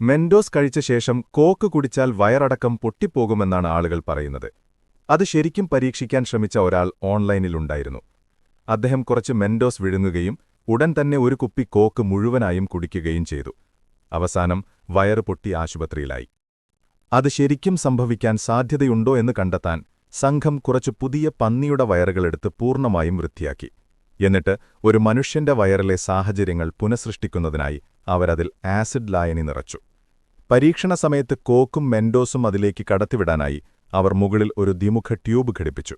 Mentos കഴിച്ച ശേഷം coke കുടിച്ചാൽ വയറടക്കം പൊട്ടിപ്പോകുമെന്നാണ് ആളുകൾ പറയുന്നത്. അത് ശരിക്കും പരീക്ഷിക്കാൻ ശ്രമിച്ച ഒരാൾ ഓൺലൈനിലുണ്ടായിരുന്നു. അദ്ദേഹം കുറച്ച് മെൻഡോസ് വിഴുങ്ങുകയും ഉടൻ തന്നെ ഒരു കുപ്പി കോക്ക് മുഴുവനായും കുടിക്കുകയും ചെയ്തു. അവസാനം വയറ് പൊട്ടി ആശുപത്രിയിലായി. അത് ശരിക്കും സംഭവിക്കാൻ സാധ്യതയുണ്ടോ എന്ന് കണ്ടെത്താൻ സംഘം കുറച്ചു പുതിയ പന്നിയുടെ വയറുകളെടുത്ത് പൂർണ്ണമായും വൃത്തിയാക്കി. എന്നിട്ട് ഒരു മനുഷ്യന്റെ വയറിലെ സാഹചര്യങ്ങൾ പുനഃസൃഷ്ടിക്കുന്നതിനായി അവരതിൽ ആസിഡ് ലായനി നിറച്ചു. പരീക്ഷണ സമയത്ത് കോക്കും മെൻഡോസും അതിലേക്ക് കടത്തിവിടാനായി അവർ മുകളിൽ ഒരു ദ്വിമുഖ ട്യൂബ് ഘടിപ്പിച്ചു.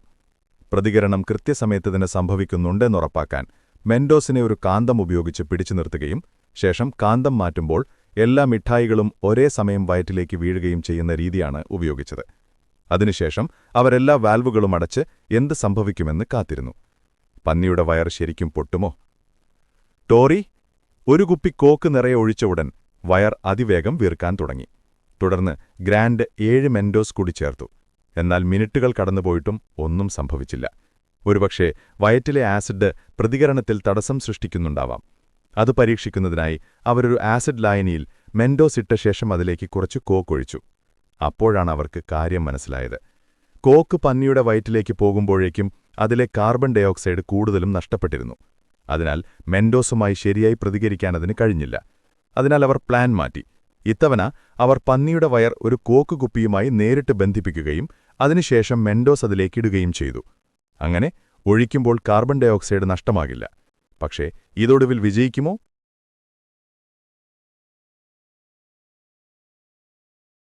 പ്രതികരണം കൃത്യസമയത്ത് തന്നെ സംഭവിക്കുന്നുണ്ടെന്നുറപ്പാക്കാൻ മെൻഡോസിനെ ഒരു കാന്തം ഉപയോഗിച്ച് പിടിച്ചു നിർത്തുകയും ശേഷം കാന്തം മാറ്റുമ്പോൾ എല്ലാ മിഠായികളും ഒരേ സമയം വയറ്റിലേക്ക് വീഴുകയും ചെയ്യുന്ന രീതിയാണ് ഉപയോഗിച്ചത്. അതിനുശേഷം അവരെല്ലാ വാൽവുകളും അടച്ച് എന്ത് സംഭവിക്കുമെന്ന് കാത്തിരുന്നു. പന്നിയുടെ വയർ ശരിക്കും പൊട്ടുമോ? ടോറി ഒരു കുപ്പി കോക്ക് നിറയെ ഒഴിച്ച ഉടൻ വയർ അതിവേഗം വീർക്കാൻ തുടങ്ങി. തുടർന്ന് ഗ്രാൻഡ് 7 മെൻഡോസ് കൂടി ചേർത്തു. എന്നാൽ മിനിറ്റുകൾ കടന്നുപോയിട്ടും ഒന്നും സംഭവിച്ചില്ല. ഒരുപക്ഷേ വയറ്റിലെ ആസിഡ് പ്രതികരണത്തിൽ തടസ്സം സൃഷ്ടിക്കുന്നുണ്ടാവാം. അത് പരീക്ഷിക്കുന്നതിനായി അവരൊരു ആസിഡ് ലായനിയിൽ മെൻഡോസ് ഇട്ട ശേഷം അതിലേക്ക് കുറച്ച് കോക്ക് ഒഴിച്ചു. അപ്പോഴാണ് അവർക്ക് കാര്യം മനസ്സിലായത്. കോക്ക് പന്നിയുടെ വയറ്റിലേക്ക് പോകുമ്പോഴേക്കും അതിലെ കാർബൺ ഡയോക്സൈഡ് കൂടുതലും നഷ്ടപ്പെട്ടിരുന്നു. അതിനാൽ മെൻഡോസുമായി ശരിയായി പ്രതികരിക്കാൻ അതിന് കഴിഞ്ഞില്ല. അതിനാൽ അവർ പ്ലാൻ മാറ്റി. ഇത്തവണ അവർ പന്നിയുടെ വയർ ഒരു കോക്ക് കുപ്പിയുമായി നേരിട്ട് ബന്ധിപ്പിക്കുകയും അതിനുശേഷം മെൻഡോസ് അതിലേക്കിടുകയും ചെയ്തു. അങ്ങനെ ഒഴിക്കുമ്പോൾ കാർബൺ ഡയോക്സൈഡ് നഷ്ടമാകില്ല. പക്ഷേ ഇതൊടുവിൽ വിജയിക്കുമോ